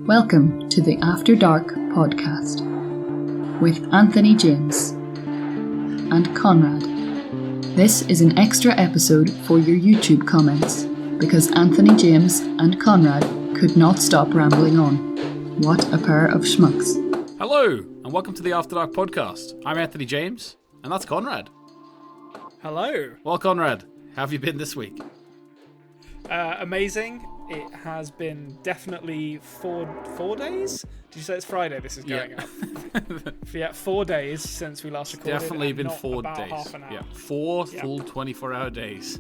Welcome to the After Dark podcast with Anthony James and Konrad. This is an extra episode for your YouTube comments because Anthony James and Konrad could not stop rambling on. What a pair of schmucks. Hello, and welcome to the After Dark podcast. I'm Anthony James, and that's Konrad. Hello. Well, Konrad, how have you been this week? Amazing. It has been definitely four days? Did you say it's Friday this is going up? Yeah, 4 days since we last recorded. Definitely been 4 about days. Half an hour. Yeah, four full 24-hour days.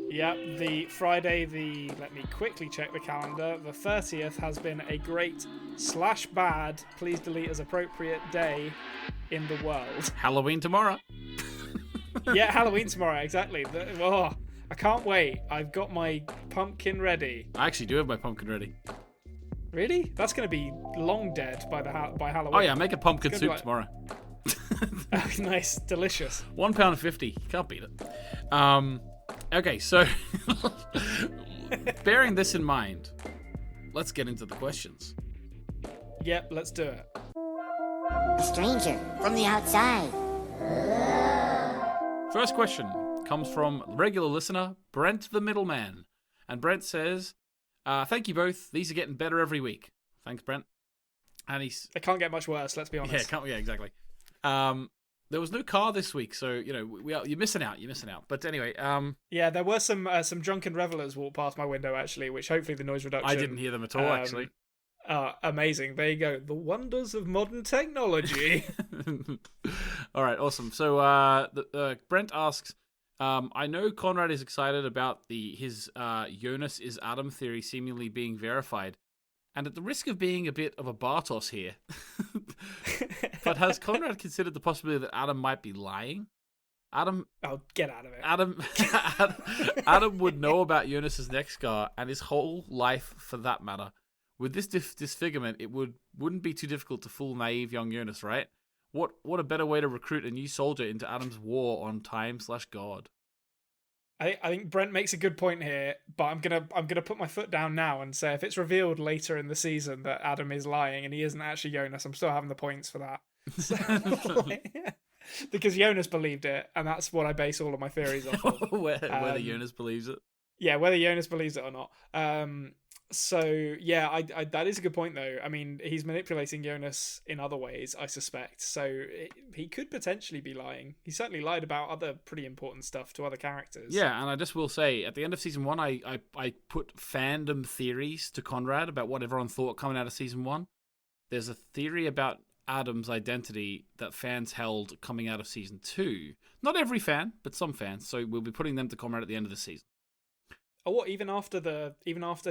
Yeah, the Friday, let me quickly check the calendar, the 30th has been a great / bad, please delete as appropriate day in the world. Halloween tomorrow. Yeah, Halloween tomorrow, exactly. I can't wait. I've got my pumpkin ready. I actually do have my pumpkin ready. Really? That's going to be long dead by Halloween. Oh yeah, make a pumpkin soup tomorrow. Oh, nice, delicious. £1.50. You can't beat it. Okay, so bearing this in mind, let's get into the questions. Yep, let's do it. A stranger from the outside. First question comes from regular listener Brent the Middleman, and Brent says, "Thank you both. These are getting better every week." Thanks, Brent. And it can't get much worse. Let's be honest. Yeah, exactly. There was no car this week, so you're missing out. But anyway, yeah, there were some drunken revelers walk past my window actually, which hopefully the noise reduction. I didn't hear them at all actually. Amazing. There you go. The wonders of modern technology. All right, awesome. So Brent asks, I know Konrad is excited about his Jonas is Adam theory seemingly being verified, and at the risk of being a bit of a Bartos here, but has Konrad considered the possibility that Adam might be lying? Adam, oh, get out of it. Adam would know about Jonas's next scar and his whole life for that matter. With this disfigurement, it wouldn't be too difficult to fool naive young Jonas, right? What a better way to recruit a new soldier into Adam's war on time/God. I think Brent makes a good point here, but I'm gonna put my foot down now and say if it's revealed later in the season that Adam is lying and he isn't actually Jonas, I'm still having the points for that. Because Jonas believed it, and that's what I base all of my theories off of. Whether Jonas believes it. Yeah, whether Jonas believes it or not. So yeah, I that is a good point though. I mean, he's manipulating Jonas in other ways, I suspect. So he could potentially be lying. He certainly lied about other pretty important stuff to other characters. Yeah, and I just will say, at the end of season 1, I put fandom theories to Konrad about what everyone thought coming out of season 1. There's a theory about Adam's identity that fans held coming out of season 2. Not every fan, but some fans. So we'll be putting them to Konrad at the end of the season. Oh, what? Even after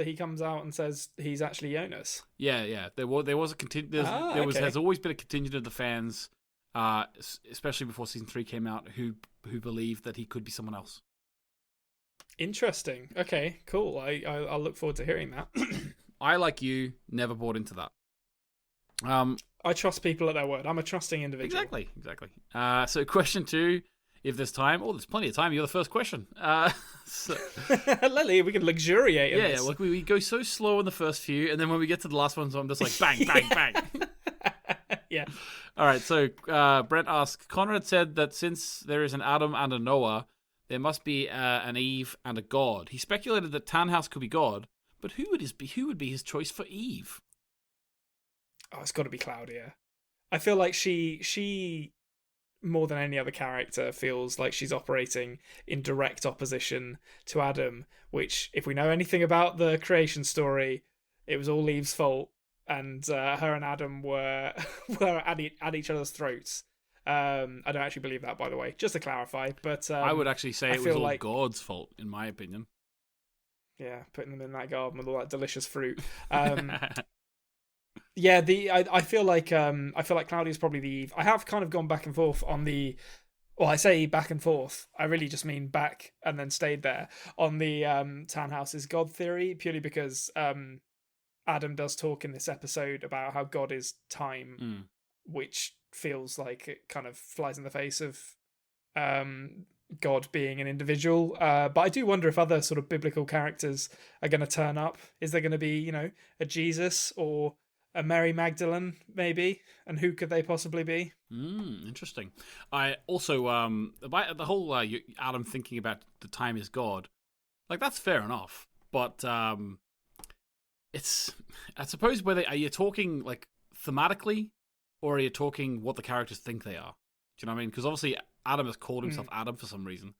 he comes out and says he's actually Jonas. Yeah. There was a There's always been a contingent of the fans, especially before season 3 came out, who believed that he could be someone else. Interesting. Okay, cool. I'll look forward to hearing that. I, like you, never bought into that. I trust people at their word. I'm a trusting individual. Exactly. So question 2. If there's time, there's plenty of time. You're the first question. Lily, we can luxuriate in this. Yeah, look, we go so slow in the first few, and then when we get to the last one, so I'm just like, bang, bang, bang. Yeah. All right, so Brent asks, Konrad said that since there is an Adam and a Noah, there must be an Eve and a God. He speculated that Tannhaus could be God, but who would be his choice for Eve? Oh, it's got to be Claudia. I feel like she more than any other character feels like she's operating in direct opposition to Adam, which, if we know anything about the creation story, it was all Eve's fault, and her and Adam were at each other's throats. I don't actually believe that, by the way, just to clarify. But I would actually say it was all God's fault, in my opinion. Yeah, putting them in that garden with all that delicious fruit. Yeah, I feel like Claudia's probably the Eve. I have kind of gone back and forth on the. Well, I say back and forth. I really just mean back and then stayed there on the Tannhaus's God theory, purely because Adam does talk in this episode about how God is time, which feels like it kind of flies in the face of God being an individual. But I do wonder if other sort of biblical characters are going to turn up. Is there going to be, a Jesus or a Mary Magdalene, maybe? And who could they possibly be? Interesting. I also the whole Adam thinking about the time is God, like that's fair enough. But it's, I suppose, are you talking like thematically, or are you talking what the characters think they are? Do you know what I mean? Because obviously Adam has called himself Adam for some reason,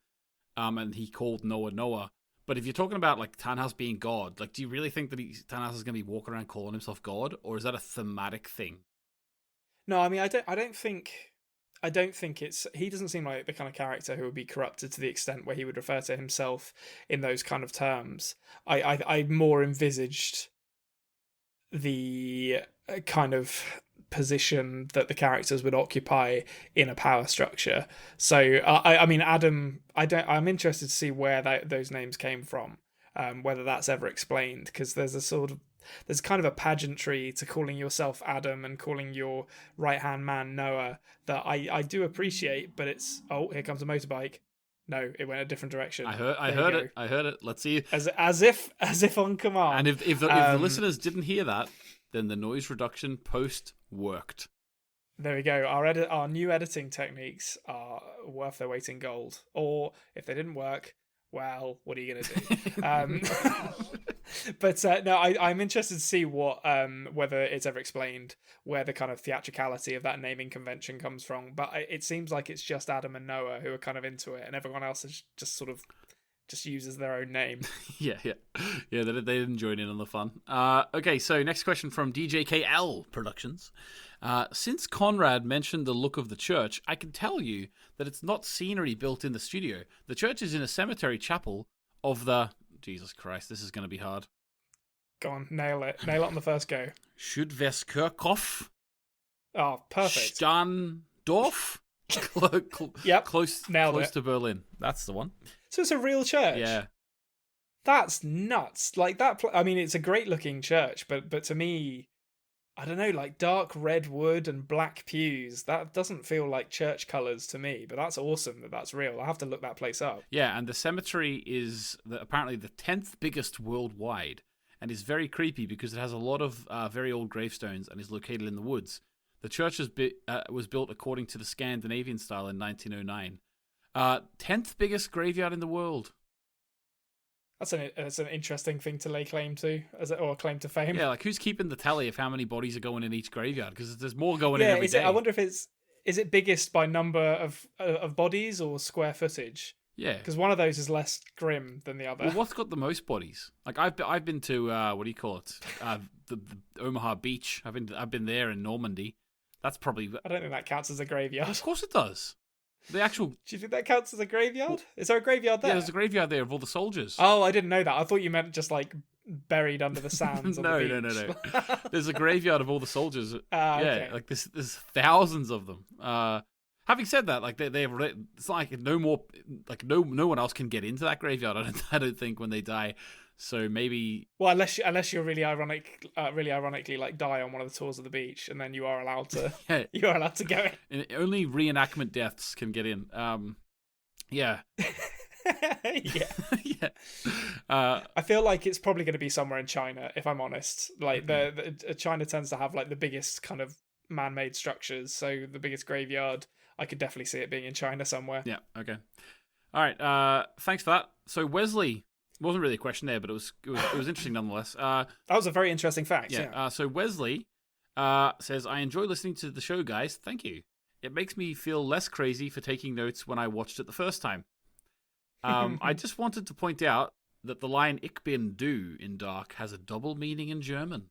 and he called Noah Noah. But if you're talking about like Tannhaus being God, like, do you really think that Tannhaus is going to be walking around calling himself God, or is that a thematic thing? No, I mean, I don't think it's. He doesn't seem like the kind of character who would be corrupted to the extent where he would refer to himself in those kind of terms. I more envisaged the kind of position that the characters would occupy in a power structure. So I mean, Adam, I'm interested to see where those names came from, whether that's ever explained, because there's kind of a pageantry to calling yourself Adam and calling your right hand man Noah that I do appreciate, but it's, oh, here comes a motorbike. No, it went a different direction. I heard it. Let's see. As if on command. And if the listeners didn't hear that, then the noise reduction post worked. There we go. Our new editing techniques are worth their weight in gold. Or if they didn't work, well, what are you going to do? But no, I'm interested to see what whether it's ever explained where the kind of theatricality of that naming convention comes from. But it seems like it's just Adam and Noah who are kind of into it, and everyone else is just sort of just uses their own name. Yeah. They didn't join in on the fun. Okay, so next question from DJKL Productions. Since Konrad mentioned the look of the church, I can tell you that it's not scenery built in the studio. The church is in a cemetery chapel of the... Jesus Christ, this is going to be hard. Go on, nail it. Nail it on the first go. Südwestkirchhof. Oh, perfect. Stahndorf. Yep, close to Berlin. That's the one. So it's a real church. Yeah. That's nuts. Like that. I mean, it's a great looking church, but to me, I don't know, like dark red wood and black pews. That doesn't feel like church colors to me. But that's awesome that that's real. I'll have to look that place up. Yeah, and the cemetery is apparently the 10th biggest worldwide, and is very creepy because it has a lot of very old gravestones and is located in the woods. The church was built according to the Scandinavian style in 1909. 10th biggest graveyard in the world. That's an interesting thing to lay claim to, or claim to fame. Yeah, like who's keeping the tally of how many bodies are going in each graveyard? Because there's more going in every day. I wonder if is it biggest by number of bodies or square footage? Yeah, because one of those is less grim than the other. Well, what's got the most bodies? Like I've been to what do you call it? The Omaha Beach. I've been there in Normandy. That's probably. I don't think that counts as a graveyard. Of course it does. The actual. Do you think that counts as a graveyard? Is there a graveyard there? Yeah, there's a graveyard there of all the soldiers. Oh, I didn't know that. I thought you meant just like buried under the sands. No. There's a graveyard of all the soldiers. Okay. Like there's thousands of them. Having said that, like it's like no more, like no one else can get into that graveyard. I don't think when they die. So maybe. Well, unless you're really ironically like die on one of the tours of the beach, and then you are allowed to. Yeah. You are allowed to go in. Only reenactment deaths can get in. Yeah. Yeah. I feel like it's probably going to be somewhere in China, if I'm honest. Like China tends to have like the biggest kind of man-made structures, so the biggest graveyard. I could definitely see it being in China somewhere. Yeah. Okay. All right. Thanks for that. So Wesley. Wasn't really a question there, but it was interesting nonetheless. That was a very interesting fact. Yeah. So Wesley says, "I enjoy listening to the show, guys. Thank you. It makes me feel less crazy for taking notes when I watched it the first time. I just wanted to point out that the line "Ich bin du" in Dark has a double meaning in German.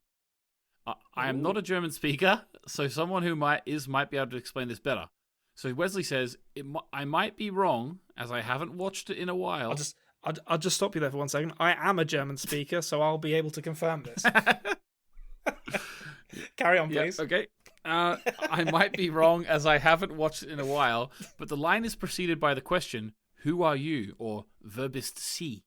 I am not a German speaker, so someone who might be able to explain this better. So Wesley says, I might be wrong, as I haven't watched it in a while. I'll just stop you there for 1 second. I am a German speaker, so I'll be able to confirm this. Carry on, please. Yeah, okay. I might be wrong, as I haven't watched it in a while, but the line is preceded by the question, "Who are you?" or "Wer bist Sie?"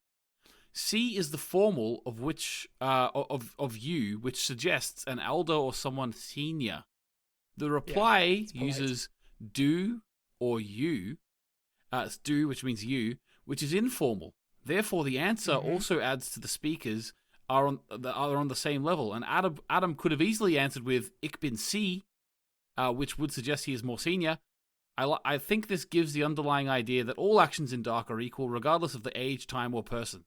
Sie is the formal of which of you, which suggests an elder or someone senior. The reply uses "du" or "you," du, which means you, which is informal. Therefore, the answer also adds to the speakers are on the same level. And Adam could have easily answered with "Ich bin Sie," which would suggest he is more senior. I think this gives the underlying idea that all actions in Dark are equal, regardless of the age, time, or person.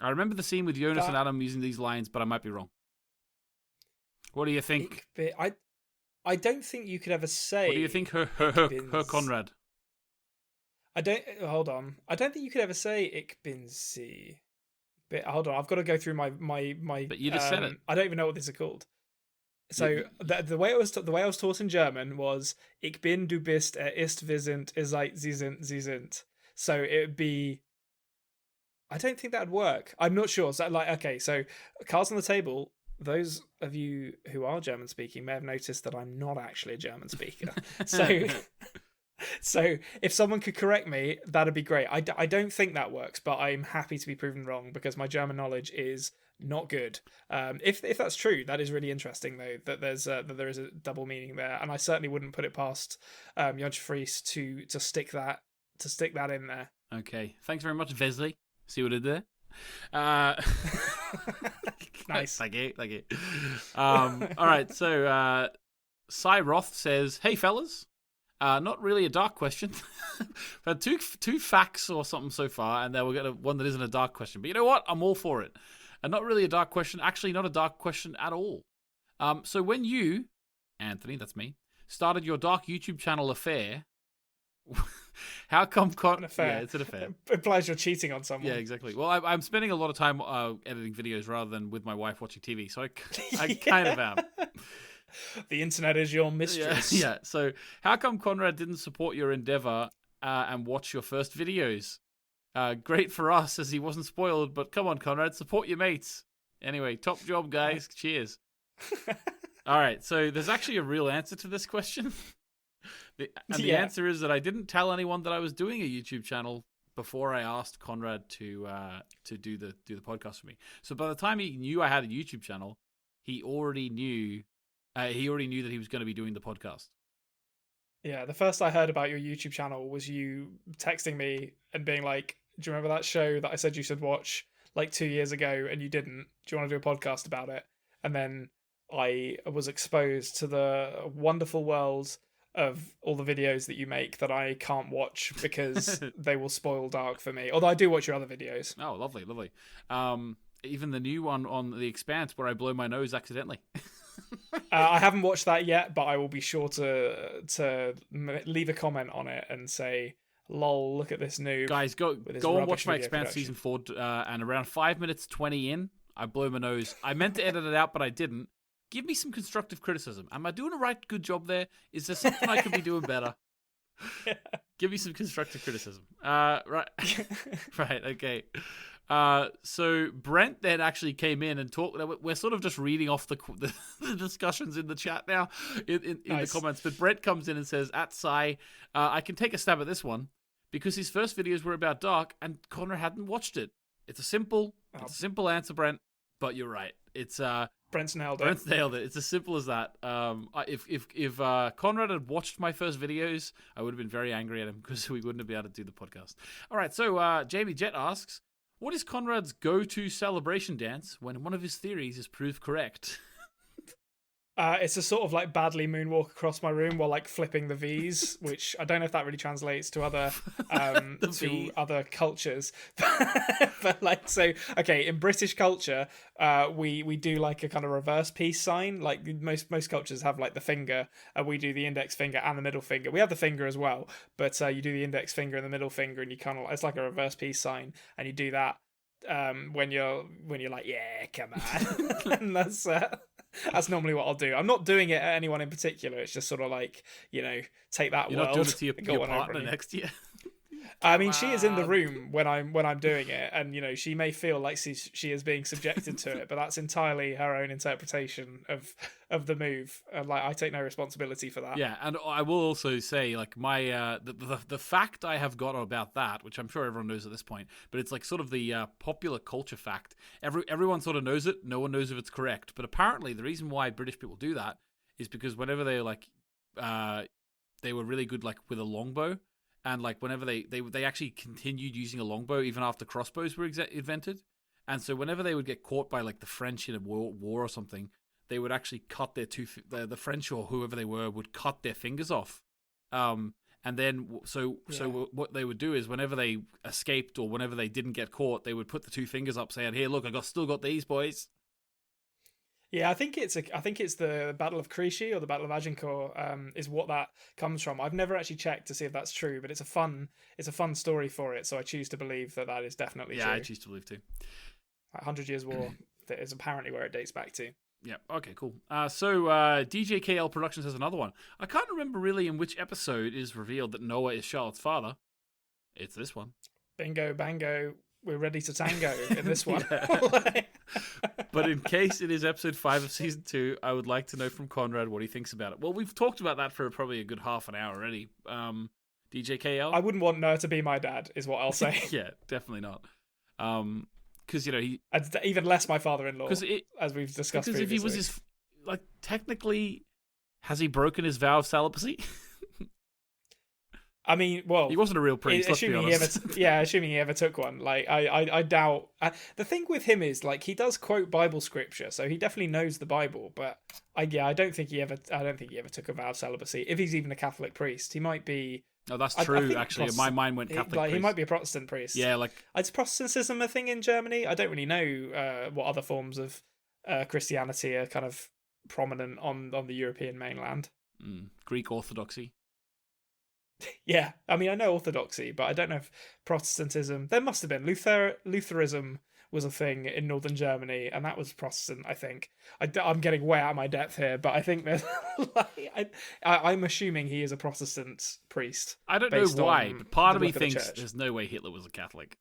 I remember the scene with Jonas and Adam using these lines, but I might be wrong. What do you think? I don't think you could ever say. What do you think, her Konrad? Hold on. I don't think you could ever say "Ich bin Sie." But hold on, I've got to go through my. But you just said it. I don't even know what these are called. So the way I was taught in German was "Ich bin, du bist, ist, wir sind, ihr seid, sie sind." So it would be. I don't think that would work. I'm not sure. So so cards on the table. Those of you who are German speaking may have noticed that I'm not actually a German speaker. So if someone could correct me, that'd be great. I don't think that works, but I'm happy to be proven wrong because my German knowledge is not good. If that's true, that is really interesting though. That there is a double meaning there, and I certainly wouldn't put it past Jan Fries to stick that in there. Okay, thanks very much, Vesley. See what I did there? Nice. Thank you. All right, so Cy Roth says, "Hey fellas, not really a dark question. We've had two facts or something so far, and then we'll get one that isn't a dark question. But you know what? I'm all for it. And not really a dark question. Actually, not a dark question at all. So when you, Anthony, that's me, started your dark YouTube channel affair." How come an affair? Yeah, it's an affair. It implies you're cheating on someone. Yeah, exactly. Well, I'm spending a lot of time editing videos rather than with my wife watching TV, so I kind of am. The internet is your mistress. Yeah. So how come Konrad didn't support your endeavor and watch your first videos? Great for us as he wasn't spoiled, but come on, Konrad, support your mates. Anyway, top job, guys. Cheers. All right, so there's actually a real answer to this question. The answer is that I didn't tell anyone that I was doing a YouTube channel before I asked Konrad to do the podcast for me. So by the time he knew I had a YouTube channel, he already knew that he was going to be doing the podcast. Yeah, the first I heard about your YouTube channel was you texting me and being like, "Do you remember that show that I said you should watch like 2 years ago and you didn't? Do you want to do a podcast about it?" And then I was exposed to the wonderful world of all the videos that you make that I can't watch because they will spoil Dark for me. Although I do watch your other videos. Oh, lovely. Even the new one on The Expanse where I blow my nose accidentally. I haven't watched that yet, but I will be sure to leave a comment on it and say, "Lol, look at this noob." Guys, go and watch my Expanse season 4, and around 5 minutes 20 in, I blow my nose. I meant to edit it out, but I didn't. Give me some constructive criticism. Am I doing a good job there? Is there something I could be doing better? Yeah. Give me some constructive criticism. Right. Right, okay. So Brent then actually came in and talked. We're sort of just reading off the discussions in the chat now, in nice. The comments. But Brent comes in and says, "At Sai, I can take a stab at this one because his first videos were about Dark and Konrad hadn't watched it. It's a simple answer, Brent. But you're right. It's Brent's nailed it. Brent's nailed it. It's as simple as that. If Konrad had watched my first videos, I would have been very angry at him because we wouldn't have been able to do the podcast. All right, so Jamie Jett asks, "What is Konrad's go-to celebration dance when one of his theories is proved correct?" It's a sort of like badly moonwalk across my room while like flipping the V's, which I don't know if that really translates to other other cultures. But like, so okay, in British culture, we do like a kind of reverse peace sign. Like most cultures have like the finger, and we do the index finger and the middle finger. We have the finger as well, but you do the index finger and the middle finger, and you kind of it's like a reverse peace sign, and you do that when you're like, "Yeah, come on," and that's normally what I'll do. I'm not doing it at anyone in particular. It's just sort of like, take that. You're world. Not doing it to your partner next to you. I mean, she is in the room when I'm doing it, and she may feel like she is being subjected to it, but that's entirely her own interpretation of the move. Like, I take no responsibility for that. Yeah, and I will also say, like, my the fact I have got about that, which I'm sure everyone knows at this point, but it's like sort of the popular culture fact. Everyone sort of knows it. No one knows if it's correct, but apparently the reason why British people do that is because whenever they they were really good like with a longbow. and like whenever they actually continued using a longbow even after crossbows were invented. And so whenever they would get caught by like the French in a war or something, they would actually cut the French or whoever they were would cut their fingers off. And then so what they would do is whenever they escaped or whenever they didn't get caught, they would put the two fingers up, saying, "Here, look, still got these, boys." Yeah, I think it's the Battle of Crécy or the Battle of Agincourt is what that comes from. I've never actually checked to see if that's true, but it's a fun story for it. So I choose to believe that is definitely true. Yeah, I choose to believe too. 100 Years' War, that is apparently where it dates back to. Yeah, okay, cool. So DJKL Productions has another one. I can't remember really in which episode it is revealed that Noah is Charlotte's father. It's this one. Bingo, bango, we're ready to tango in this one. But in case it is episode 5 of season 2, I would like to know from Konrad what he thinks about it. Well, we've talked about that for probably a good half an hour already. DJKL? I wouldn't want Noah to be my dad, is what I'll say. Yeah, definitely not. Because he even less my father-in-law, as we've discussed previously. If he was technically, has he broken his vow of celibacy? I mean, well, he wasn't a real priest. Assuming he ever took one. Like, I doubt. The thing with him is, like, he does quote Bible scripture, so he definitely knows the Bible. But I don't think he ever took a vow of celibacy. If he's even a Catholic priest, he might be. Oh, that's true. Actually, my mind went Catholic. He might be a Protestant priest. Yeah, like, is Protestantism a thing in Germany? I don't really know what other forms of Christianity are kind of prominent on the European mainland. Greek Orthodoxy. Yeah, I mean, I know Orthodoxy, but I don't know if Protestantism. There must have been Lutheranism was a thing in northern Germany, and that was Protestant. I think I'm getting way out of my depth here, but I think there's I'm assuming he is a Protestant priest. I don't know why, but part of me thinks there's no way Hitler was a Catholic.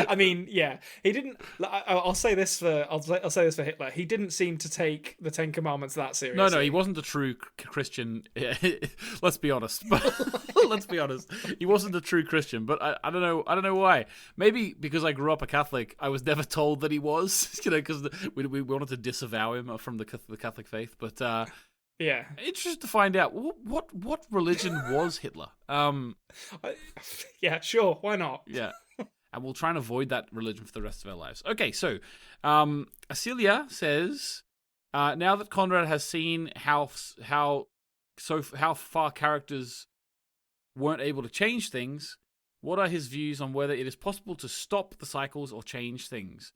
I mean, yeah, he didn't. I'll say this for Hitler. He didn't seem to take the Ten Commandments that seriously. No, he wasn't a true Christian. Let's be honest. Let's be honest. He wasn't a true Christian. But I don't know. I don't know why. Maybe because I grew up a Catholic, I was never told that he was. Because we wanted to disavow him from the Catholic faith. But yeah, interested to find out what religion was Hitler. Yeah, sure. Why not? Yeah. And we'll try and avoid that religion for the rest of our lives. Okay, so Acelia says, now that Konrad has seen how far characters weren't able to change things, what are his views on whether it is possible to stop the cycles or change things?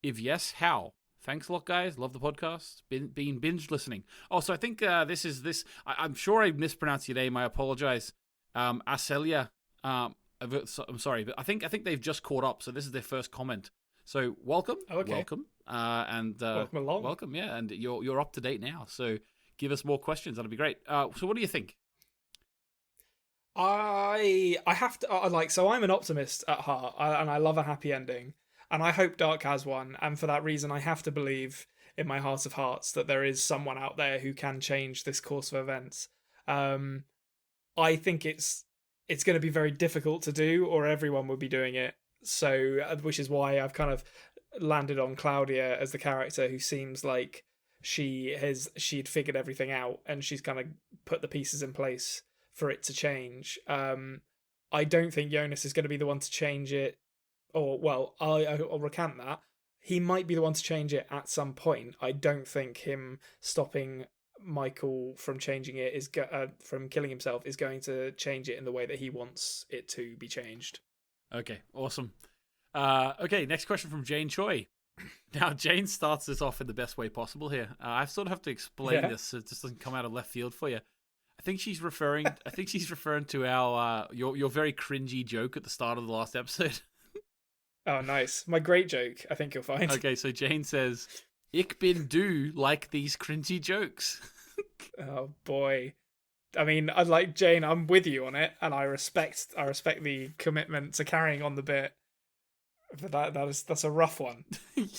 If yes, how? Thanks a lot, guys. Love the podcast. Been binge listening. Oh, so I think I'm sure I mispronounced your name. I apologize. Acelia. I'm sorry, but I think they've just caught up, so this is their first comment. So welcome, welcome, and welcome along. Welcome, yeah, and you're up to date now. So give us more questions. That'll be great. So what do you think? I have to so I'm an optimist at heart, and I love a happy ending, and I hope Dark has one. And for that reason, I have to believe in my heart of hearts that there is someone out there who can change this course of events. I think it's going to be very difficult to do, or everyone would be doing it. So, which is why I've kind of landed on Claudia as the character who seems like she'd figured everything out, and she's kind of put the pieces in place for it to change. I don't think Jonas is going to be the one to change it, or, well, I'll recant that. He might be the one to change it at some point. I don't think him stopping Michael from changing it from killing himself is going to change it in the way that he wants it to be changed. Okay, awesome. Okay, next question from Jane Choi. Now, Jane starts this off in the best way possible here. I sort of have to explain this so it just doesn't come out of left field for you. I think she's referring to our your very cringy joke at the start of the last episode. Oh, nice. My great joke, I think you'll find. Okay, so Jane says, "Ich bin do like these cringy jokes." Oh boy. I mean, I'd like Jane, I'm with you on it, and I respect the commitment to carrying on the bit. But that's a rough one.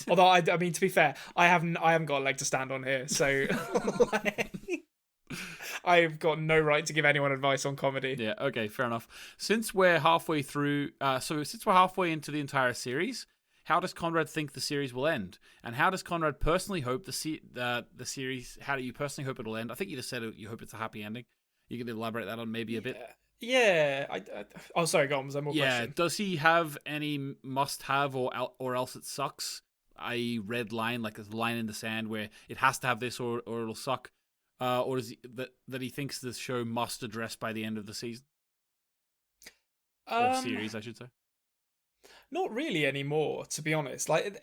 Although I mean, to be fair, I haven't got a leg to stand on here, so I've got no right to give anyone advice on comedy. Yeah, okay, fair enough. Since we're halfway into the entire series, how does Konrad think the series will end? And how does Konrad personally hope the series, how do you personally hope it'll end? I think you just said you hope it's a happy ending. You can elaborate that on maybe a bit. Yeah. Oh, sorry, go on. Was there more question? Does he have any must-have or else it sucks? I.e. red line, like a line in the sand where it has to have this or it'll suck? Or is he, that he thinks this show must address by the end of the season? Or series, I should say. Not really anymore, to be honest. Like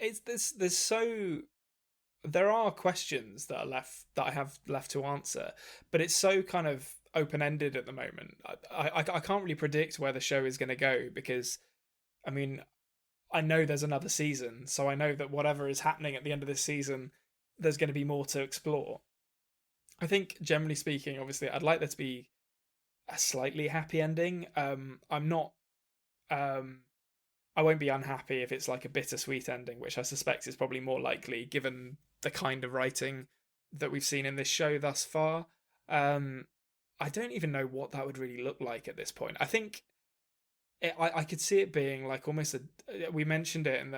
there are questions that I have left to answer, but it's so kind of open-ended at the moment. I can't really predict where the show is going to go because, I mean, I know there's another season, so I know that whatever is happening at the end of this season, there's going to be more to explore. I think, generally speaking, obviously, I'd like there to be a slightly happy ending. I'm not. I won't be unhappy if it's like a bittersweet ending, which I suspect is probably more likely given the kind of writing that we've seen in this show thus far. I don't even know what that would really look like at this point. I think I could see it being like almost we mentioned it in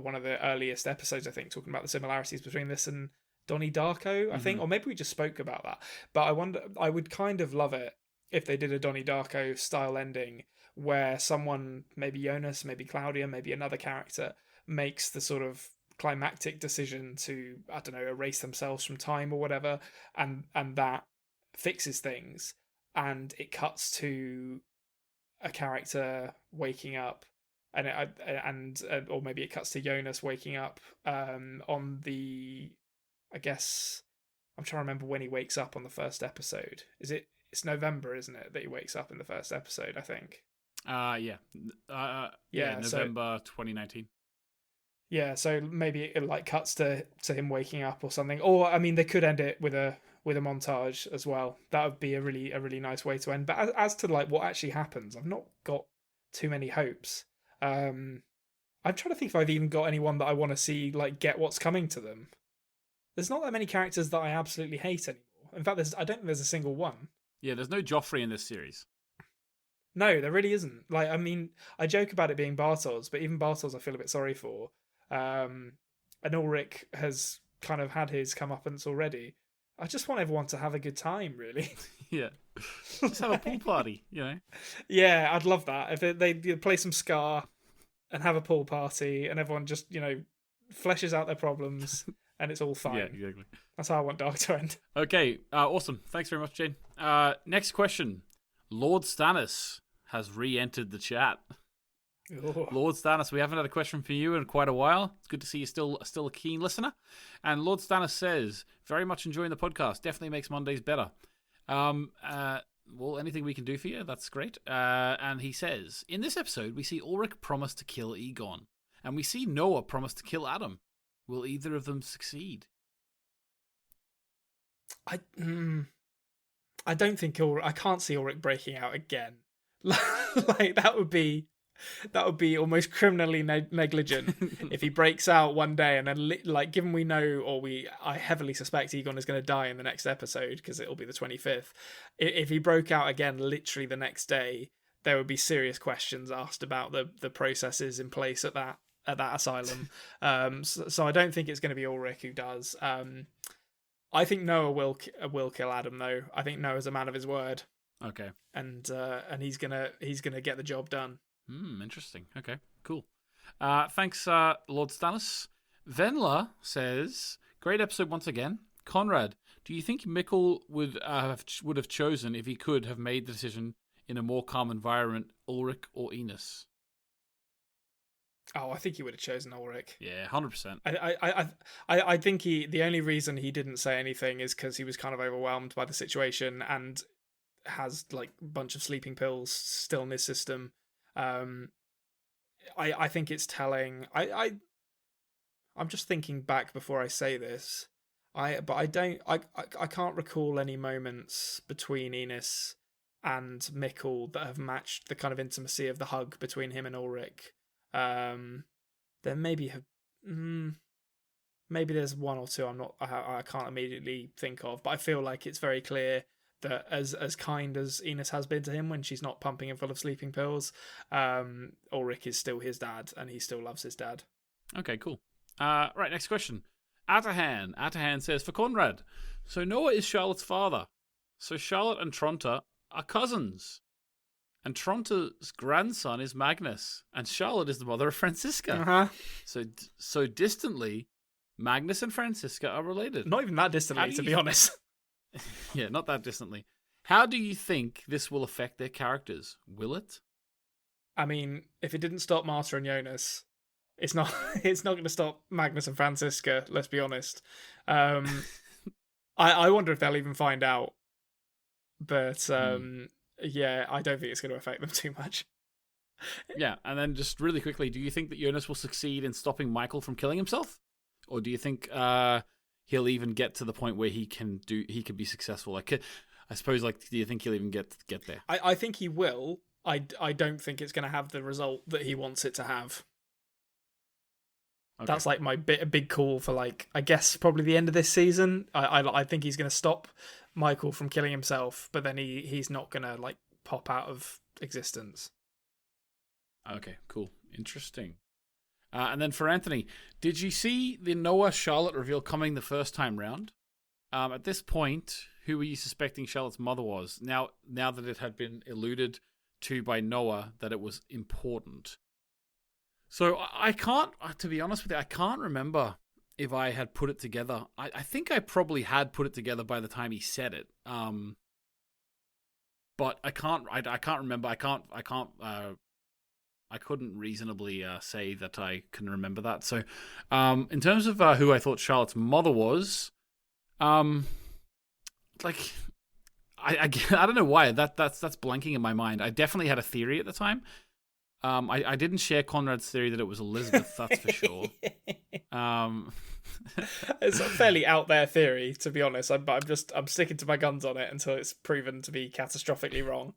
one of the earliest episodes, I think, talking about the similarities between this and Donnie Darko, I think, or maybe we just spoke about that. But I would kind of love it if they did a Donnie Darko style ending where someone, maybe Jonas, maybe Claudia, maybe another character, makes the sort of climactic decision to, I don't know, erase themselves from time or whatever, and that fixes things, and it cuts to a character waking up, or maybe it cuts to Jonas waking up on the, I guess, I'm trying to remember when he wakes up on the first episode. It's November, isn't it, that he wakes up in the first episode, I think. November 2019. Yeah, so maybe it like cuts to him waking up or something. Or I mean, they could end it with a montage as well. That would be a really nice way to end. But as to like what actually happens, I've not got too many hopes. I'm trying to think if I've even got anyone that I want to see like get what's coming to them. There's not that many characters that I absolutely hate anymore. In fact, I don't think there's a single one. Yeah, there's no Joffrey in this series. No, there really isn't. Like, I mean, I joke about it being Bartos, but even Bartos I feel a bit sorry for. And Ulrich has kind of had his comeuppance already. I just want everyone to have a good time, really. Yeah. Just have a pool party, you know? Yeah, I'd love that. If they play some Scar and have a pool party and everyone just, fleshes out their problems and it's all fine. Yeah, exactly. That's how I want Dark to end. Okay, awesome. Thanks very much, Jane. Next question. Lord Stannis has re-entered the chat. Ooh. Lord Stannis, we haven't had a question from you in quite a while. It's good to see you still a keen listener. And Lord Stannis says, very much enjoying the podcast. Definitely makes Mondays better. Well, anything we can do for you, that's great. And he says, in this episode, we see Ulrich promise to kill Aegon. And we see Noah promise to kill Adam. Will either of them succeed? I don't think I can't see Ulrich breaking out again. Like that would be almost criminally negligent if he breaks out one day and then given we know, I heavily suspect Aegon is going to die in the next episode because it'll be the 25th. If he broke out again literally the next day, there would be serious questions asked about the processes in place at that asylum. So I don't think it's going to be Ulrich who does. I think Noah will kill Adam though. I think Noah's a man of his word. Okay. And he's gonna get the job done. Interesting. Okay, cool. Thanks, Lord Stannis. Venla says, great episode once again. Konrad, do you think Mikkel would have chosen, if he could have made the decision in a more calm environment, Ulrich or Enos? Oh, I think he would have chosen Ulrich. Yeah, 100%. I think the only reason he didn't say anything is because he was kind of overwhelmed by the situation and has like a bunch of sleeping pills still in his system. I think it's telling. I'm just thinking back before I say this. I can't recall any moments between Enos and Mikkel that have matched the kind of intimacy of the hug between him and Ulrich. There maybe there's one or two I can't immediately think of, but I feel like it's very clear that as kind as Enos has been to him when she's not pumping him full of sleeping pills, Ulrich is still his dad and he still loves his dad. Okay, cool. Right, next question. Atahan says, for Konrad, so Noah is Charlotte's father. So Charlotte and Tronta are cousins. And Tronta's grandson is Magnus. And Charlotte is the mother of Francisca. Uh-huh. So distantly, Magnus and Francisca are related. Not even that distantly, to be honest. Yeah, not that distantly. How do you think this will affect their characters? Will it? I mean, if it didn't stop Marta and Jonas, it's not going to stop Magnus and Francisca, let's be honest. I wonder if they'll even find out. But yeah, I don't think it's going to affect them too much. Yeah, and then just really quickly, do you think that Jonas will succeed in stopping Michael from killing himself? Or do you think he'll even get to the point where he can be successful? Like, I suppose, like, do you think he'll even get there? I think he will. I don't think it's going to have the result that he wants it to have. Okay. That's like my big call for, like, I guess probably the end of this season. I think he's going to stop Michael from killing himself, but then he's not going to, like, pop out of existence. Okay, cool. Interesting. And then for Anthony, did you see the Noah-Charlotte reveal coming the first time round? At this point, who were you suspecting Charlotte's mother was? Now that it had been alluded to by Noah that it was important. So I can't, to be honest with you, I can't remember if I had put it together. I think I probably had put it together by the time he said it. But I can't remember. I couldn't reasonably say that I can remember that. So, in terms of who I thought Charlotte's mother was, like, I don't know why that's blanking in my mind. I definitely had a theory at the time. I didn't share Konrad's theory that it was Elizabeth. That's for sure. It's a fairly out there theory, to be honest. I'm sticking to my guns on it until it's proven to be catastrophically wrong.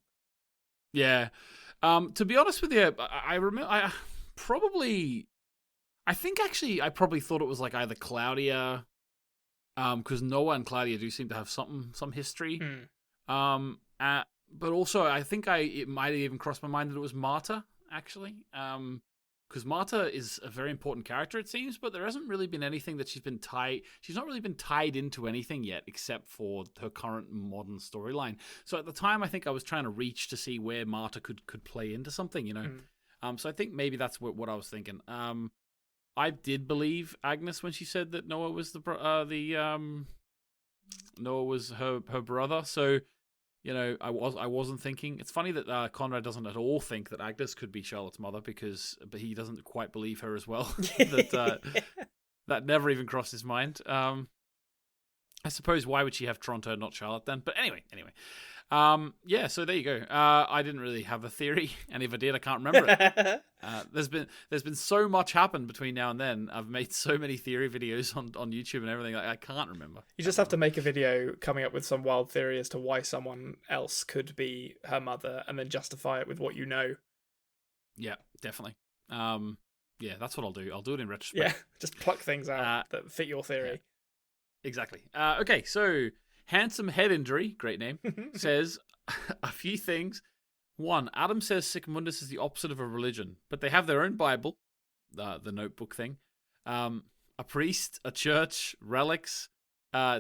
Yeah. To be honest with you, I remember. I think I probably thought it was like either Claudia, because Noah and Claudia do seem to have some history. But also I think it might have even crossed my mind that it was Marta, actually. Because Marta is a very important character, it seems, but there hasn't really been anything that she's not really been tied into anything yet, except for her current modern storyline. So at the time, I think I was trying to reach to see where Marta could play into something, you know. So I think maybe that's what I was thinking. I did believe Agnes when she said that Noah was Noah was her brother. So, you know, I wasn't thinking. It's funny that Konrad doesn't at all think that Agnes could be Charlotte's mother, but he doesn't quite believe her as well. That never even crossed his mind. I suppose why would she have Tronto, not Charlotte then? But anyway. Yeah, so there you go. I didn't really have a theory, and if I did, I can't remember it. There's been so much happened between now and then. I've made so many theory videos on YouTube and everything. I can't remember. You just have to make a video coming up with some wild theory as to why someone else could be her mother, and then justify it with what you know. Yeah, definitely. Yeah, that's what I'll do. I'll do it in retrospect. Yeah, just pluck things out that fit your theory. Yeah, exactly. Okay, so Handsome Head Injury, great name, says a few things. One, Adam says Sycamundus is the opposite of a religion, but they have their own Bible, the notebook thing, a priest, a church, relics,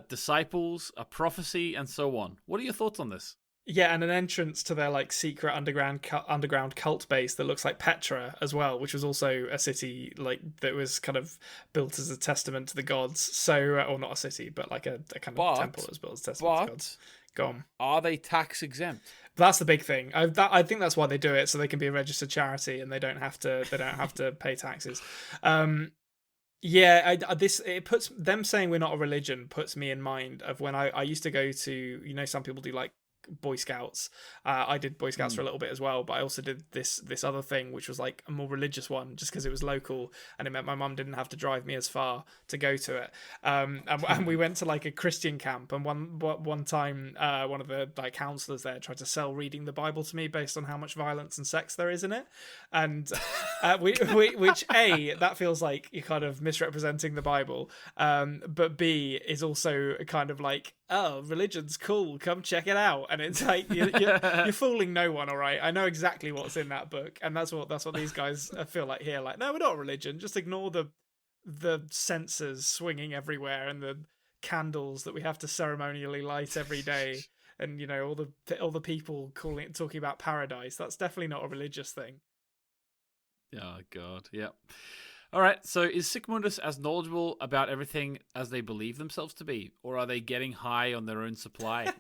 disciples, a prophecy, and so on. What are your thoughts on this? Yeah, and an entrance to their like secret underground cult base that looks like Petra as well, which was also a city like that was kind of built as a testament to the gods. So, or not a city, but like a kind of temple that was built as a testament to the gods. Go on. Are they tax exempt? That's the big thing. I think that's why they do it, so they can be a registered charity and they don't have to pay taxes. Yeah, it puts them saying we're not a religion puts me in mind of when I used to go to, you know, some people do like Boy Scouts. I did Boy Scouts for a little bit as well, but I also did this other thing which was like a more religious one just because it was local and it meant my mum didn't have to drive me as far to go to it. And we went to like a Christian camp, and one time one of the like counselors there tried to sell reading the Bible to me based on how much violence and sex there is in it, and which A, that feels like you're kind of misrepresenting the Bible, but B is also kind of like, oh, religion's cool, come check it out. And it's like you're fooling no one, all right? I know exactly what's in that book, and that's what these guys feel like here. Like, no, we're not a religion. Just ignore the the censers swinging everywhere and the candles that we have to ceremonially light every day, and all the people talking about paradise. That's definitely not a religious thing. Oh God, yeah. All right, so is Sigmundus as knowledgeable about everything as they believe themselves to be, or are they getting high on their own supply?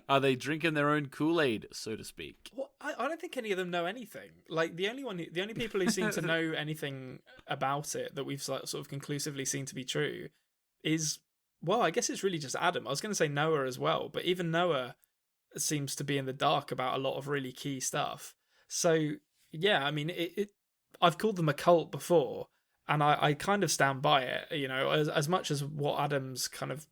Are they drinking their own Kool-Aid, so to speak? Well, I don't think any of them know anything. Like the only people who seem to know anything about it that we've sort of conclusively seen to be true is, well, I guess it's really just Adam. I was going to say Noah as well, but even Noah seems to be in the dark about a lot of really key stuff. So yeah, I mean, I've called them a cult before, and I kind of stand by it. As much as what Adam's kind of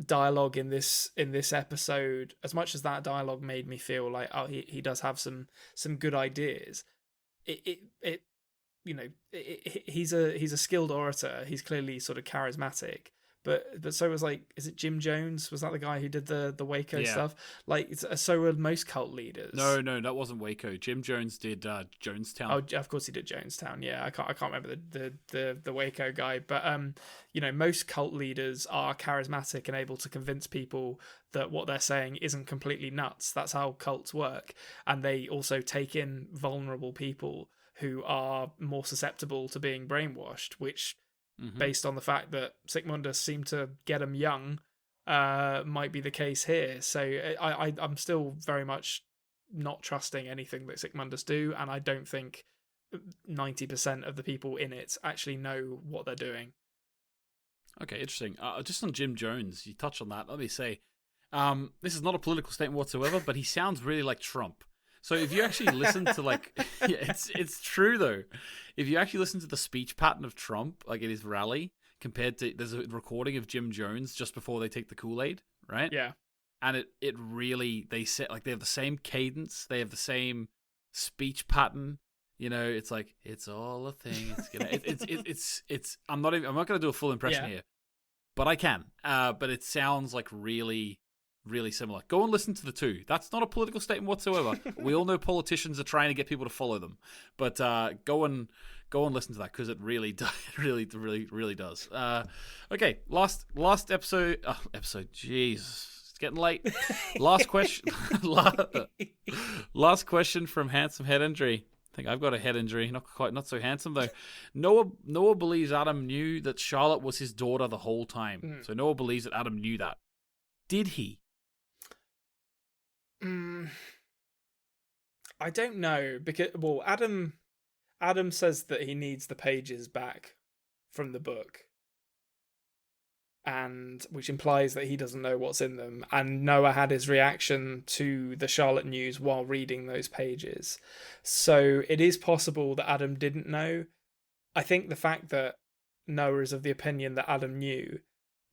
dialogue in this episode, as much as that dialogue made me feel like, oh, he does have some good ideas. He's a skilled orator. He's clearly sort of charismatic. But so was, like, is it Jim Jones? Was that the guy who did the Waco stuff? Like, so were most cult leaders. No, that wasn't Waco. Jim Jones did Jonestown. Oh, of course he did Jonestown. Yeah, I can't remember the Waco guy. But most cult leaders are charismatic and able to convince people that what they're saying isn't completely nuts. That's how cults work, and they also take in vulnerable people who are more susceptible to being brainwashed, which, based on the fact that Sigmundus seemed to get him young, might be the case here. So I'm still very much not trusting anything that Sigmundus do, and I don't think 90% of the people in it actually know what they're doing. Okay, interesting. Just on Jim Jones, you touched on that. Let me say, this is not a political statement whatsoever, but he sounds really like Trump. So if you actually listen to, like, yeah, it's true though. If you actually listen to the speech pattern of Trump, like at his rally, compared to, there's a recording of Jim Jones just before they take the Kool-Aid, right? Yeah. And it really, they have the same cadence, they have the same speech pattern. It's like, it's all a thing. It's I'm not gonna do a full impression here, but I can. But it sounds like really, really similar. Go and listen to the two. That's not a political statement whatsoever. We all know politicians are trying to get people to follow them, but go and listen to that, because it really does. Really does. Okay, last episode. Jesus, it's getting late. Last question. Last question from Handsome Head Injury. I think I've got a head injury. Not so handsome though. Noah believes Adam knew that Charlotte was his daughter the whole time. So Noah believes that Adam knew that. Did he? I don't know, because, well, Adam says that he needs the pages back from the book, and which implies that he doesn't know what's in them. And Noah had his reaction to the Charlotte news while reading those pages, so it is possible that Adam didn't know. I think the fact that Noah is of the opinion that Adam knew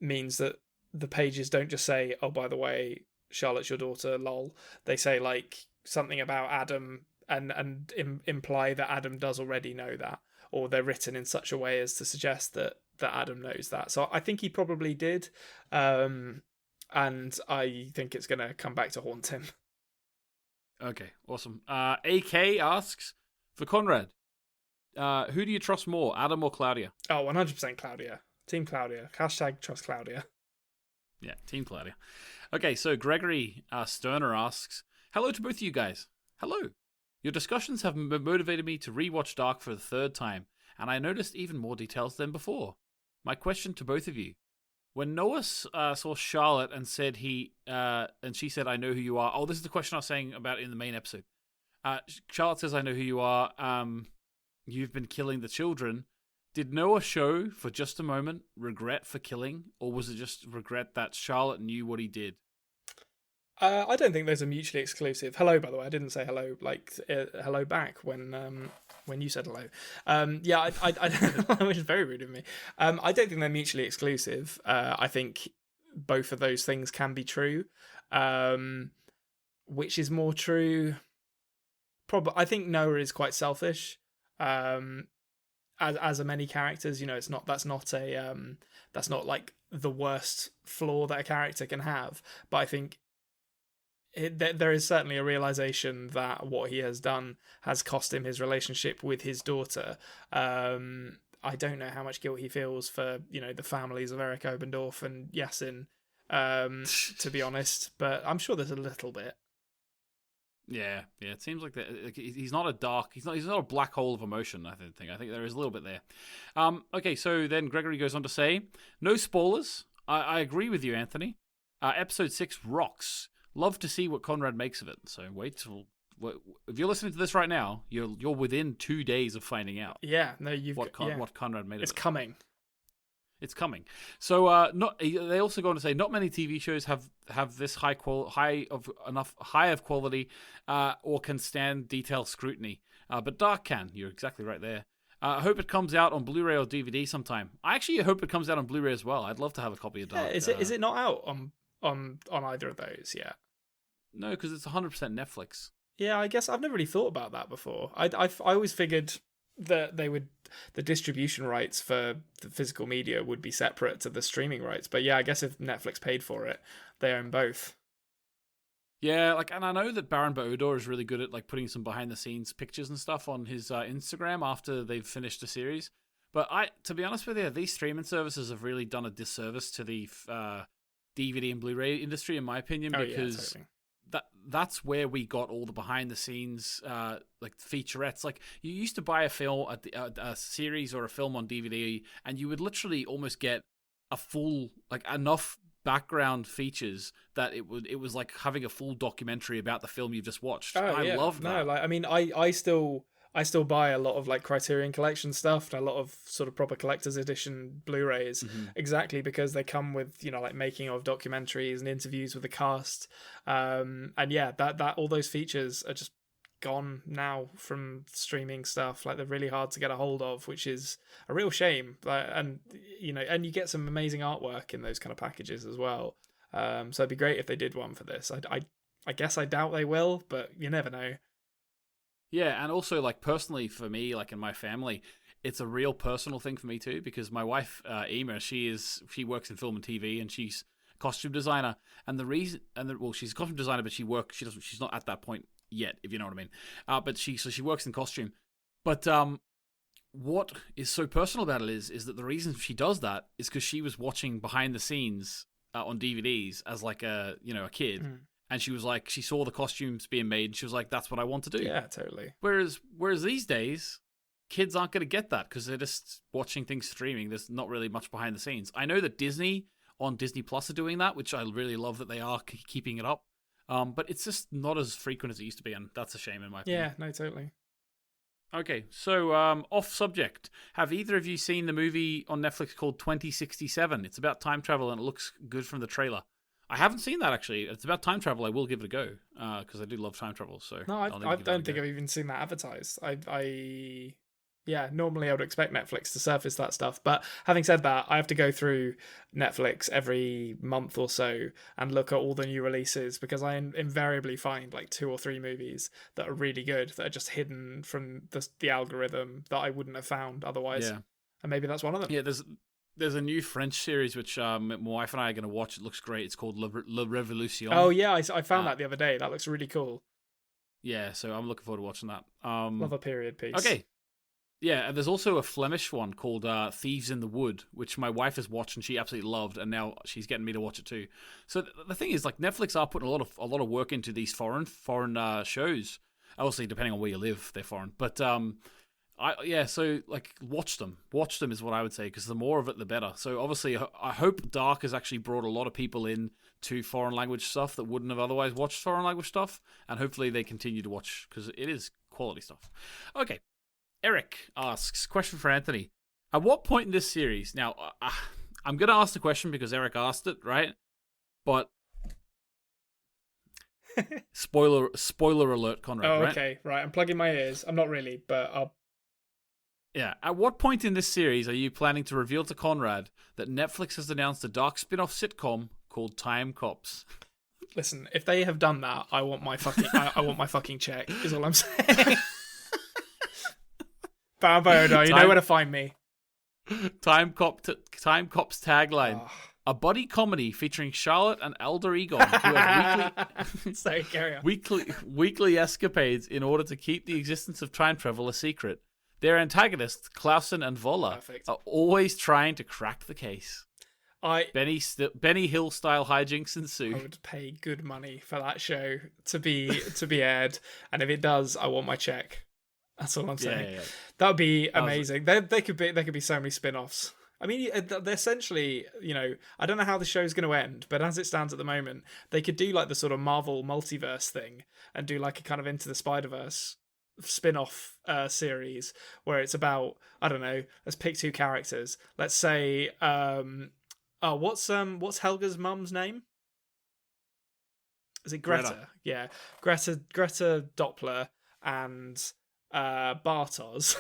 means that the pages don't just say, oh, by the way, Charlotte's your daughter, lol. They say, like, something about Adam and imply that Adam does already know that, or they're written in such a way as to suggest that Adam knows that. So I think he probably did, and I think it's going to come back to haunt him. Okay, awesome. AK asks, for Konrad, who do you trust more, Adam or Claudia? Oh, 100% Claudia. Team Claudia. Hashtag trust Claudia. Yeah, Team Claudia. Okay, so Gregory Sterner asks, hello to both of you guys. Hello. Your discussions have motivated me to rewatch Dark for the third time, and I noticed even more details than before. My question to both of you: when Noah saw Charlotte and said and she said, "I know who you are." Oh, this is the question I was saying about in the main episode. Charlotte says, "I know who you are. You've been killing the children." Did Noah show, for just a moment, regret for killing, or was it just regret that Charlotte knew what he did? I don't think those are mutually exclusive. Hello, by the way. I didn't say hello, like hello back when you said hello. Yeah, which is very rude of me. I don't think they're mutually exclusive. I think both of those things can be true. Which is more true? Probably. I think Noah is quite selfish. As are many characters, that's not like the worst flaw that a character can have. But I think there is certainly a realization that what he has done has cost him his relationship with his daughter. I I don't know how much guilt he feels for, the families of Eric Obendorf and Yasin, to be honest, but I'm sure there's a little bit. Yeah. It seems like that. Like, he's not a dark. He's not a black hole of emotion. I think there is a little bit there. Okay, so then Gregory goes on to say, no spoilers. I agree with you, Anthony. Episode 6 rocks. Love to see what Konrad makes of it. So wait till. If you're listening to this right now, you're within 2 days of finding out. Yeah, no, what Konrad made of it. It's coming. It's coming. So they also go on to say not many TV shows have this high of quality or can stand detailed scrutiny. But Dark can. You're exactly right there. I hope it comes out on Blu-ray or DVD sometime. I actually hope it comes out on Blu-ray as well. I'd love to have a copy of Dark. Yeah, is it not out on either of those yet? No, because it's 100% Netflix. Yeah, I guess I've never really thought about that before. I always figured that the distribution rights for the physical media would be separate to the streaming rights. But yeah, I guess if Netflix paid for it, they own both. Yeah, and I know that Baron Baudor is really good at putting some behind the scenes pictures and stuff on his Instagram after they've finished the series. But to be honest with you, these streaming services have really done a disservice to the DVD and Blu-ray industry, in my opinion, because that's where we got all the behind the scenes featurettes. Like, you used to buy a film, a series or a film on DVD, and you would literally almost get a full enough background features that it was like having a full documentary about the film you just watched. I love that. No, I mean, I still buy a lot of Criterion Collection stuff and a lot of sort of proper collector's edition Blu-rays, exactly because they come with making of documentaries and interviews with the cast, and yeah, that all those features are just gone now from streaming stuff. They're really hard to get a hold of, which is a real shame. And you get some amazing artwork in those kind of packages as well. So it'd be great if they did one for this. I guess I doubt they will, but you never know. Yeah, and also personally for me, in my family, it's a real personal thing for me too, because my wife Ema, she works in film and TV, and she's a costume designer. And she's a costume designer, but she's not at that point yet, if you know what I mean. But she works in costume. But what is so personal about it is that the reason she does that is because she was watching behind the scenes on DVDs as a kid. And she was she saw the costumes being made, and she was like, that's what I want to do. Yeah, totally. Whereas these days, kids aren't going to get that because they're just watching things streaming. There's not really much behind the scenes. I know that Disney on Disney Plus are doing that, which I really love that they are keeping it up. But it's just not as frequent as it used to be, and that's a shame in my opinion. Yeah, no, totally. Okay, so off subject. Have either of you seen the movie on Netflix called 2067? It's about time travel, and it looks good from the trailer. I haven't seen that, actually. It's about time travel. I will give it a go, because I do love time travel. So no, I don't think I've even seen that advertised. Normally I would expect Netflix to surface that stuff. But having said that, I have to go through Netflix every month or so and look at all the new releases, because I invariably find 2 or 3 movies that are really good, that are just hidden from the algorithm that I wouldn't have found otherwise. Yeah. And maybe that's one of them. Yeah, there's a new French series which my wife and I are going to watch. It looks great. It's called La Révolution. Oh, yeah, I found that the other day. That looks really cool. Yeah, so I'm looking forward to watching that. Love a period piece. Okay. Yeah, and there's also a Flemish one called Thieves in the Wood, which my wife has watched and she absolutely loved, and now she's getting me to watch it too. So the thing is, Netflix are putting a lot of work into these foreign shows. Obviously, depending on where you live, they're foreign. But watch them. Watch them is what I would say, because the more of it, the better. So obviously, I hope Dark has actually brought a lot of people in to foreign language stuff that wouldn't have otherwise watched foreign language stuff, and hopefully they continue to watch, because it is quality stuff. Okay. Eric asks, question for Anthony. At what point in this series, now, I'm going to ask the question because Eric asked it, right? But, spoiler alert, Konrad, right? Oh, okay, right. I'm plugging my ears. I'm not really, but I'll... Yeah, at what point in this series are you planning to reveal to Konrad that Netflix has announced a dark spin-off sitcom called Time Cops? Listen, if they have done that, I want my fucking I want my fucking check, is all I'm saying. You know where to find me. Time Cops tagline. Oh. A buddy comedy featuring Charlotte and Elder Egon, who have weekly escapades in order to keep the existence of time travel a secret. Their antagonists, Clausen and Voller, Perfect. are always trying to crack the case. I Benny Hill style hijinks ensue. would pay good money for that show to be aired, and if it does, I want my check. That's all I'm saying. Yeah. That would be amazing. There could be so many spin-offs. I mean, they're essentially, I don't know how the show's going to end, but as it stands at the moment, they could do like the sort of Marvel multiverse thing and do like a kind of Into the Spider-Verse spin-off series where it's about, I don't know, let's pick two characters. Let's say, what's Helga's mum's name? Is it Greta? Yeah, Greta Doppler and Bartos,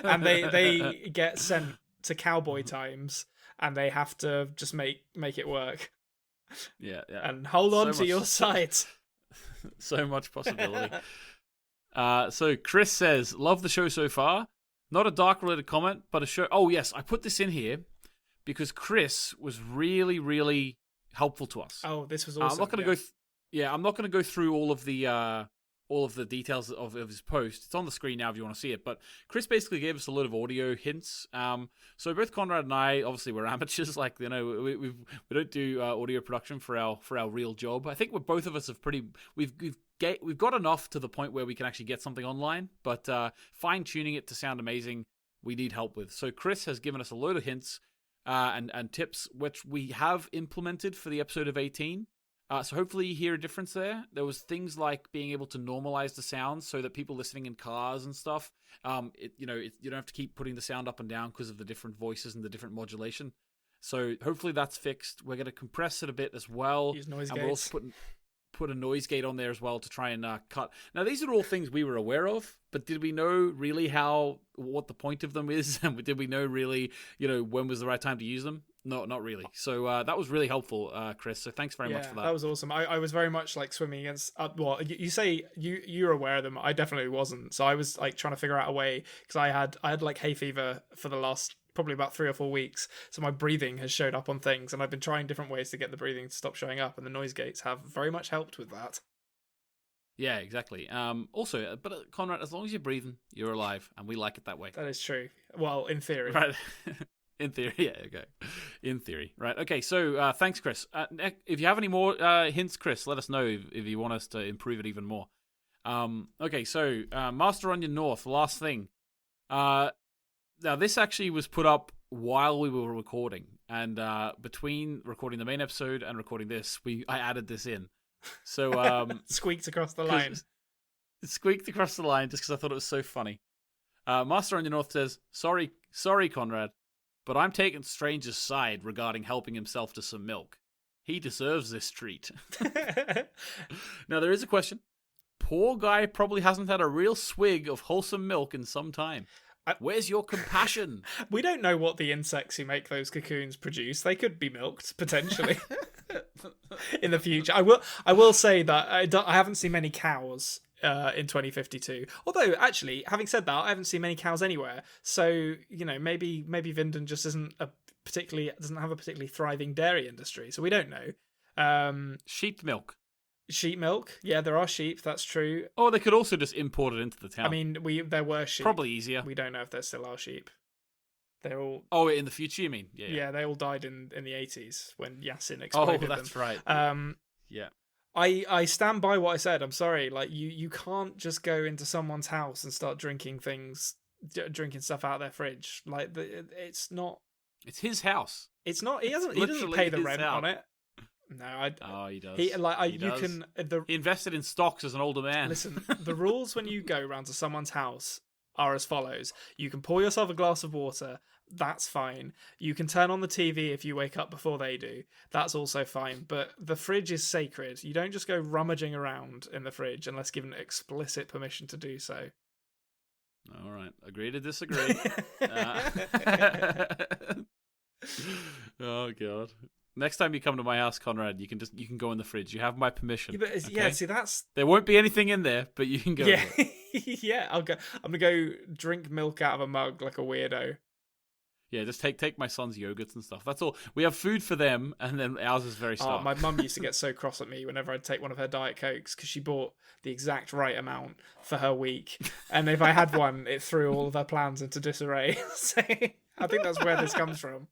and they get sent to cowboy times, and they have to just make it work. Yeah. And hold on to your side. So much possibility. So Chris says, love the show so far. Not a dark related comment, but a show. Oh yes, I put this in here because Chris was really, really helpful to us. Oh, this was awesome. I'm not going to go. I'm not going to go through all of the details of his post. It's on the screen now if you want to see it. But Chris basically gave us a lot of audio hints. So both Konrad and I, obviously, we're amateurs. Like, we don't do audio production for our real job. I think both of us have we've got enough to the point where we can actually get something online. But fine tuning it to sound amazing, we need help with. So Chris has given us a load of hints and tips, which we have implemented for the episode of 18. So hopefully you hear a difference there. There was things like being able to normalize the sounds so that people listening in cars and stuff, you don't have to keep putting the sound up and down because of the different voices and the different modulation. So hopefully that's fixed. We're going to compress it a bit as well. Use noise and gates. we'll also put a noise gate on there as well to try and cut. Now, these are all things we were aware of, but did we know really what the point of them is? And did we know really, when was the right time to use them? No, not really. So that was really helpful, Chris. So thanks very much for that. That was awesome. I was very much like swimming against. You say you're aware of them. I definitely wasn't. So I was like trying to figure out a way because I had like hay fever for the last probably about 3 or 4 weeks. So my breathing has showed up on things, and I've been trying different ways to get the breathing to stop showing up, and the noise gates have very much helped with that. Yeah, exactly. Also, but Konrad, as long as you're breathing, you're alive, and we like it that way. That is true. Well, in theory. Right. In theory, yeah, okay. In theory, right. Okay, so thanks, Chris. If you have any more hints, Chris, let us know if you want us to improve it even more. Okay, so Master Onion North, last thing. Now, this actually was put up while we were recording, and between recording the main episode and recording this, I added this in. So squeaked across the line. It squeaked across the line just because I thought it was so funny. Master Onion North says, sorry, Konrad, but I'm taking Stranger's side regarding helping himself to some milk. He deserves this treat. Now, there is a question. Poor guy probably hasn't had a real swig of wholesome milk in some time. Where's your compassion? We don't know what the insects who make those cocoons produce. They could be milked, potentially, in the future. I will say that I haven't seen many cows in 2052. Although, actually, having said that, I haven't seen many cows anywhere. So, maybe Vinden just doesn't have a particularly thriving dairy industry. So we don't know. Sheep milk. Sheep milk, yeah, there are sheep. That's true. Or they could also just import it into the town. I mean, there were sheep. Probably easier. We don't know if there still are sheep. They're all. Oh, in the future, you mean? Yeah. Yeah, they all died in the 80s when Yasin exploded them. Oh, that's right. Yeah. I stand by what I said. I'm sorry. Like you can't just go into someone's house and start drinking stuff out of their fridge. Like it's not. It's his house. It's not. He doesn't pay the rent on it. No, he does. He does. He invested in stocks as an older man. Listen, the rules when you go round to someone's house are as follows: you can pour yourself a glass of water. That's fine. You can turn on the TV if you wake up before they do. That's also fine. But the fridge is sacred. You don't just go rummaging around in the fridge unless given explicit permission to do so. All right, agree to disagree. Oh God. Next time you come to my house, Konrad, you can go in the fridge. You have my permission. Yeah, but, yeah, see, that's there won't be anything in there, but you can go. Yeah, yeah. I'm gonna go drink milk out of a mug like a weirdo. Yeah, just take my son's yogurts and stuff. That's all. We have food for them, and then ours is very stark. My mum used to get so cross at me whenever I'd take one of her Diet Cokes because she bought the exact right amount for her week. And if I had one, it threw all of her plans into disarray. So I think that's where this comes from.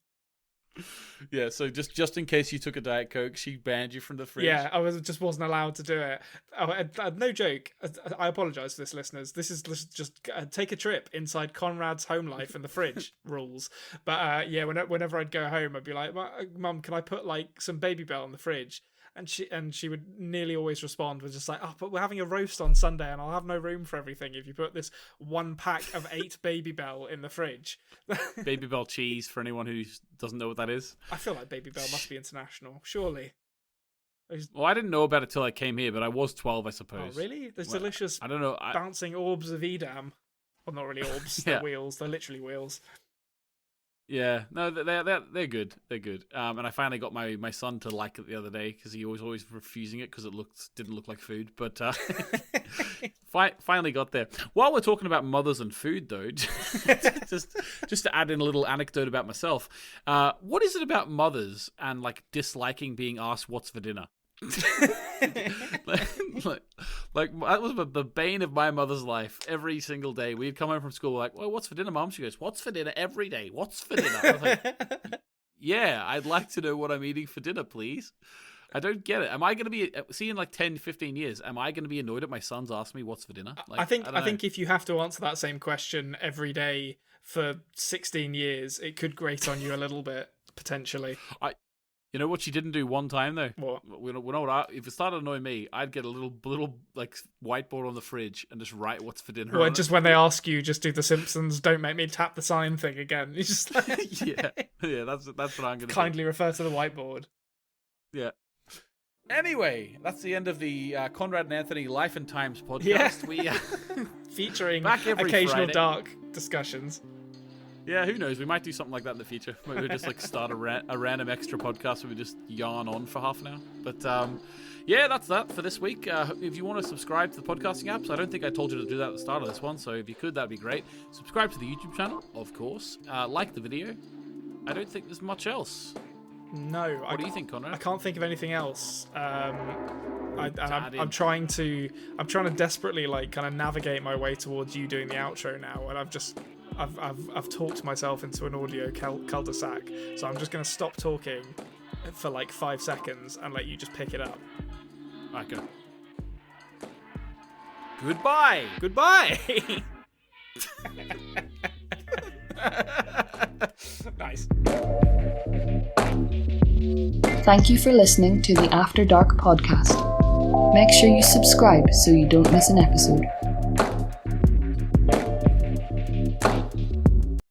Yeah, so just in case you took a Diet Coke, she banned you from the fridge. Yeah, I just wasn't allowed to do it. No joke. I apologise for this, listeners. This is just take a trip inside Konrad's home life and the fridge rules. But yeah, whenever I'd go home, I'd be like, "Mum, can I put like some Baby Bell in the fridge?" And she would nearly always respond with just like, "Oh, but we're having a roast on Sunday, and I'll have no room for everything if you put this 1 pack of 8 Baby Bell in the fridge." Baby Bell cheese, for anyone who doesn't know what that is. I feel like Baby Bell must be international, surely. Well, I didn't know about it till I came here, but I was 12, I suppose. Oh, really? There's delicious I don't know. bouncing orbs of Edam. Well, not really orbs, Yeah. they're wheels. They're literally wheels. Yeah, no, they're good. They're good. And I finally got my son to like it the other day because he was always refusing it because it didn't look like food. But finally got there. While we're talking about mothers and food, though, just to add in a little anecdote about myself, what is it about mothers and like disliking being asked what's for dinner? like that was the bane of my mother's life. Every single day we'd come home from school like, "Well, what's for dinner, Mom?" She goes, "What's for dinner every day? What's for dinner?" I was like, "Yeah, I'd like to know what I'm eating for dinner, please." I don't get it. Am I going to be in like 10, 15 years? Am I going to be annoyed at my son's asking me what's for dinner? Like, I think if you have to answer that same question every day for 16 years, it could grate on you a little bit potentially. You know what she didn't do one time though? What? If it started annoying me, I'd get a little like whiteboard on the fridge and just write what's for dinner. Well, just when they ask you, just do the Simpsons. Don't make me tap the sign thing again. You just like, yeah. That's what I'm gonna kindly refer to the whiteboard. Yeah. Anyway, that's the end of the Konrad and Anthony Life and Times podcast. Yeah. We featuring back every occasional Friday. Dark discussions. Yeah, who knows? We might do something like that in the future. Maybe we'll just like start a random extra podcast where we just yarn on for half an hour. But yeah, that's that for this week. If you want to subscribe to the podcasting apps, I don't think I told you to do that at the start of this one, so if you could, that'd be great. Subscribe to the YouTube channel, of course. Like the video. I don't think there's much else. No. What do you think, Konrad? I can't think of anything else. I'm trying to desperately like kind of navigate my way towards you doing the outro now, and I've talked myself into an audio cul-de-sac, so I'm just going to stop talking for like 5 seconds and let you just pick it up. Alright, go. Goodbye! Goodbye! Nice. Thank you for listening to the After Dark podcast. Make sure you subscribe so you don't miss an episode.